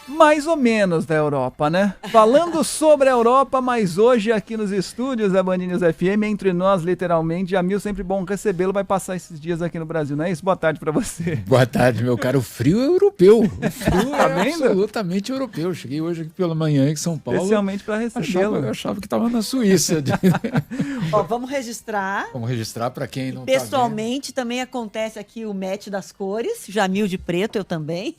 mais ou menos da Europa, né? Falando sobre a Europa, mas hoje aqui nos estúdios da Band News FM, entre nós, literalmente, Jamil, sempre bom recebê-lo, vai passar esses dias aqui no Brasil, não é isso? Boa tarde pra você. Boa tarde, meu caro. O frio é europeu. O frio Tá é vendo? absolutamente europeu. Cheguei hoje aqui pela manhã em São Paulo. Especialmente pra recebê-lo. Eu achava que estava na Suíça. Ó, vamos registrar. Vamos registrar para quem não está Pessoalmente, também acontece aqui o match das cores. Jamil de preto, eu também.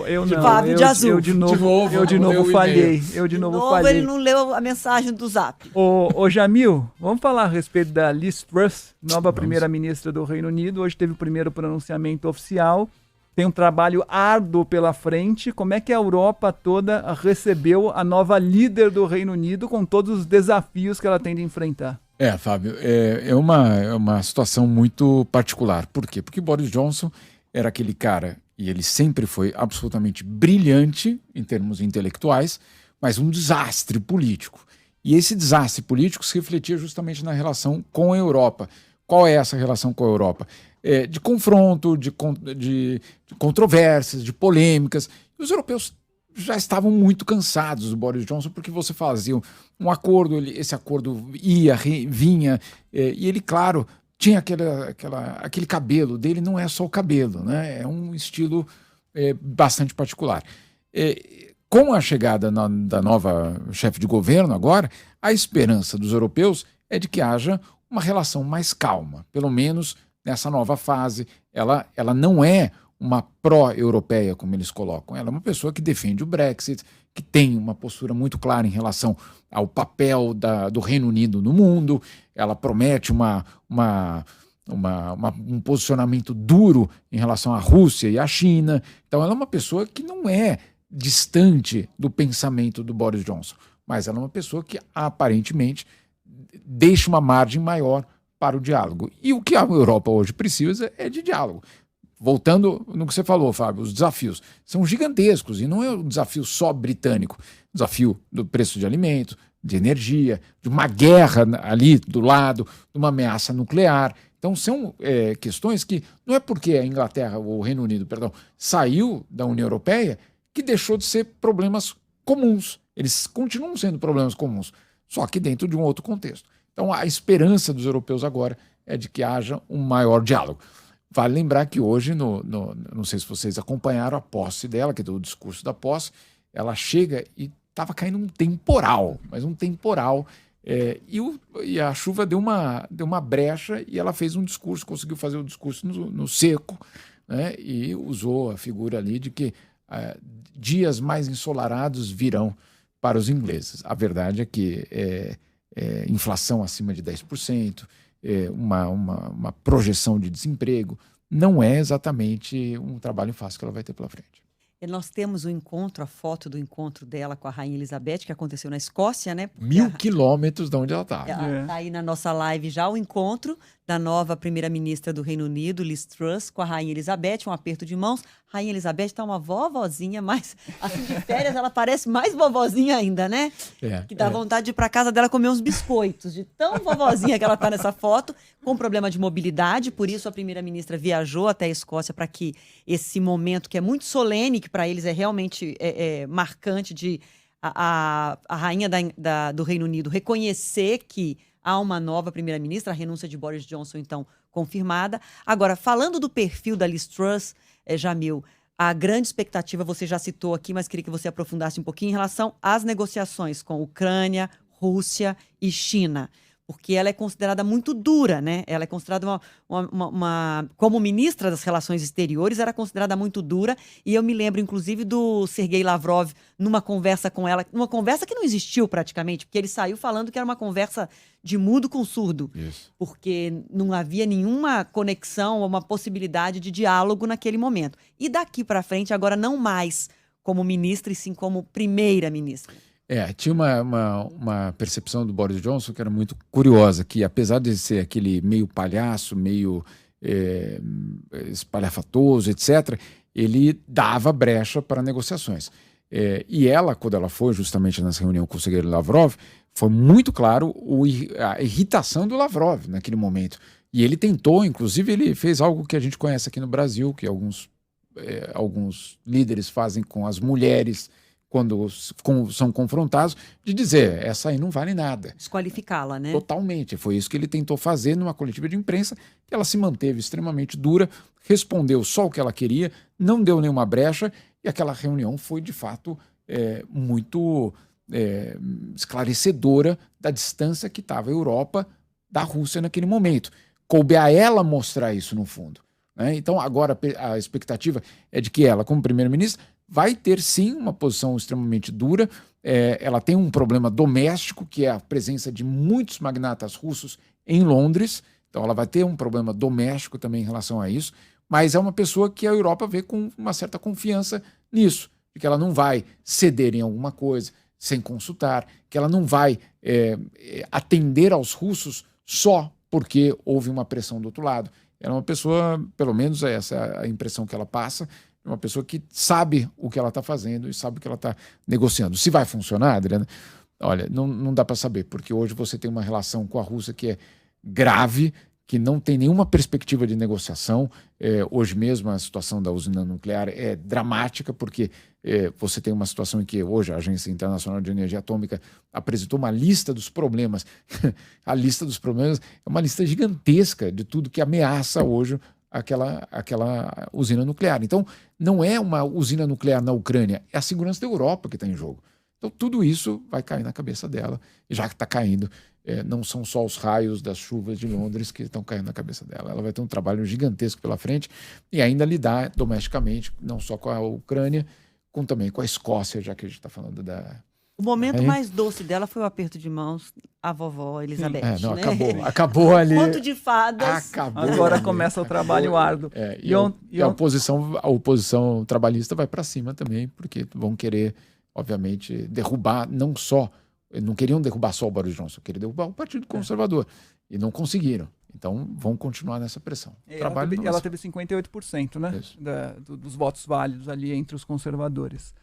Eu não, Fábio de azul. Eu de novo leu o falhei. Eu de De novo novo, falhei. ele não leu a mensagem do Zap. Ô Jamil, vamos falar a respeito da Liz Truss, nova primeira-ministra do Reino Unido. Hoje teve o primeiro pronunciamento oficial. Tem um trabalho árduo pela frente. Como é que a Europa toda recebeu a nova líder do Reino Unido com todos os desafios que ela tem de enfrentar? Fábio, é uma situação muito particular. Por quê? Porque Boris Johnson era aquele cara, e ele sempre foi absolutamente brilhante em termos intelectuais, mas um desastre político. E esse desastre político se refletia justamente na relação com a Europa. Qual é essa relação com a Europa? De confronto, de controvérsias, de polêmicas. E os europeus já estavam muito cansados do Boris Johnson, porque você fazia um acordo, esse acordo ia, vinha, e ele, claro, tinha aquele cabelo dele, não é só o cabelo, né? É um estilo bastante particular. Com a chegada da nova chefe de governo agora, a esperança dos europeus é de que haja uma relação mais calma, pelo menos nessa nova fase. Ela não é uma pró-europeia, como eles colocam. Ela é uma pessoa que defende o Brexit, que tem uma postura muito clara em relação ao papel do Reino Unido no mundo. Ela promete um posicionamento duro em relação à Rússia e à China. Então ela é uma pessoa que não é distante do pensamento do Boris Johnson, mas ela é uma pessoa que aparentemente deixa uma margem maior para o diálogo. E o que a Europa hoje precisa é de diálogo. Voltando no que você falou, Fábio, os desafios são gigantescos e não é um desafio só britânico. Desafio do preço de alimentos, de energia, de uma guerra ali do lado, de uma ameaça nuclear. Então são questões que não é porque a Inglaterra, ou o Reino Unido, perdão, saiu da União Europeia que deixou de ser problemas comuns. Eles continuam sendo problemas comuns, só que dentro de um outro contexto. Então a esperança dos europeus agora é de que haja um maior diálogo. Vale lembrar que hoje, não sei se vocês acompanharam a posse dela, que é o discurso da posse, ela chega e estava caindo um temporal, mas um temporal, e a chuva deu uma brecha e ela fez um discurso, conseguiu fazer o discurso no seco, né, e usou a figura ali de que dias mais ensolarados virão para os ingleses. A verdade é que inflação acima de 10%, uma projeção de desemprego, não é exatamente um trabalho fácil que ela vai ter pela frente. E nós temos a foto do encontro dela com a Rainha Elizabeth, que aconteceu na Escócia, né? 1.000 quilômetros de onde ela estava. Está aí na nossa live já o encontro da nova primeira-ministra do Reino Unido, Liz Truss, com a Rainha Elizabeth, um aperto de mãos. Rainha Elizabeth está uma vovozinha, mas assim de férias ela parece mais vovozinha ainda, né? Que dá vontade de ir para casa dela comer uns biscoitos, de tão vovozinha que ela está nessa foto, com problema de mobilidade. Por isso a primeira-ministra viajou até a Escócia para que esse momento, que é muito solene, que para eles é realmente marcante, de a rainha do Reino Unido reconhecer que há uma nova primeira-ministra, a renúncia de Boris Johnson, então, confirmada. Agora, falando do perfil da Liz Truss, Jamil, a grande expectativa, você já citou aqui, mas queria que você aprofundasse um pouquinho em relação às negociações com Ucrânia, Rússia e China. Porque ela é considerada muito dura, né? Ela é considerada como ministra das Relações Exteriores, era considerada muito dura. E eu me lembro, inclusive, do Sergei Lavrov numa conversa com ela, uma conversa que não existiu praticamente, porque ele saiu falando que era uma conversa de mudo com surdo. Isso. Porque não havia nenhuma conexão ou uma possibilidade de diálogo naquele momento. E daqui para frente, agora não mais como ministra, e sim como primeira-ministra. Tinha uma percepção do Boris Johnson que era muito curiosa, que apesar de ser aquele meio palhaço, meio espalhafatoso, etc., ele dava brecha para negociações. E ela, quando ela foi justamente nessa reunião com o Sergei Lavrov, foi muito claro a irritação do Lavrov naquele momento. E ele tentou, inclusive ele fez algo que a gente conhece aqui no Brasil, que alguns alguns líderes fazem com as mulheres quando são confrontados, de dizer, essa aí não vale nada. Desqualificá-la, né? Totalmente. Foi isso que ele tentou fazer numa coletiva de imprensa, que ela se manteve extremamente dura, respondeu só o que ela queria, não deu nenhuma brecha, e aquela reunião foi, de fato, muito esclarecedora da distância que estava a Europa da Rússia naquele momento. Coube a ela mostrar isso, no fundo, né? Então, agora, a expectativa é de que ela, como primeira-ministra, vai ter, sim, uma posição extremamente dura. Ela tem um problema doméstico, que é a presença de muitos magnatas russos em Londres. Então, ela vai ter um problema doméstico também em relação a isso. Mas é uma pessoa que a Europa vê com uma certa confiança nisso, de que ela não vai ceder em alguma coisa sem consultar, que ela não vai atender aos russos só porque houve uma pressão do outro lado. Ela é uma pessoa, pelo menos essa é a impressão que ela passa, uma pessoa que sabe o que ela está fazendo e sabe o que ela está negociando. Se vai funcionar, Adriana, olha, não dá para saber, porque hoje você tem uma relação com a Rússia que é grave, que não tem nenhuma perspectiva de negociação. Hoje mesmo a situação da usina nuclear é dramática, porque você tem uma situação em que hoje a Agência Internacional de Energia Atômica apresentou uma lista dos problemas. A lista dos problemas é uma lista gigantesca de tudo que ameaça hoje aquela usina nuclear. Então, não é uma usina nuclear na Ucrânia, é a segurança da Europa que está em jogo. Então, tudo isso vai cair na cabeça dela, e já está caindo. Não são só os raios das chuvas de Londres que estão caindo na cabeça dela. Ela vai ter um trabalho gigantesco pela frente e ainda lidar domesticamente, não só com a Ucrânia, como também com a Escócia, já que a gente está falando da... O momento mais doce dela foi o aperto de mãos à vovó Elizabeth. Não, né? acabou ali. Conto de fadas. Acabou. Agora ali. começa o trabalho árduo. A oposição trabalhista vai para cima também, porque vão querer, obviamente, derrubar não só... Não queriam derrubar só o Boris Johnson, queriam derrubar o Partido Conservador. E não conseguiram. Então, vão continuar nessa pressão. Ela teve 58%, né? Dos votos válidos ali entre os conservadores.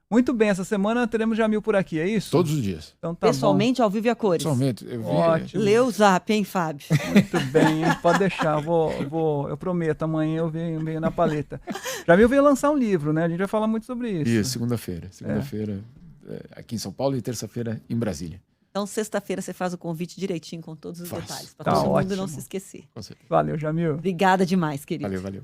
Muito bem, essa semana teremos Jamil por aqui, é isso? Todos os dias. Então, tá pessoalmente, bom. Ao vivo e a cores. Pessoalmente. Eu vi... Ótimo. Lê o zap, hein, Fábio? Muito bem, pode deixar. Eu prometo, amanhã eu venho na paleta. Jamil veio lançar um livro, né? A gente vai falar muito sobre isso. Isso, segunda-feira. Segunda-feira aqui em São Paulo e terça-feira em Brasília. Então, sexta-feira você faz o convite direitinho com todos os detalhes, para Tá todo ótimo. mundo não se esquecer. Valeu, Jamil. Obrigada demais, querido. Valeu.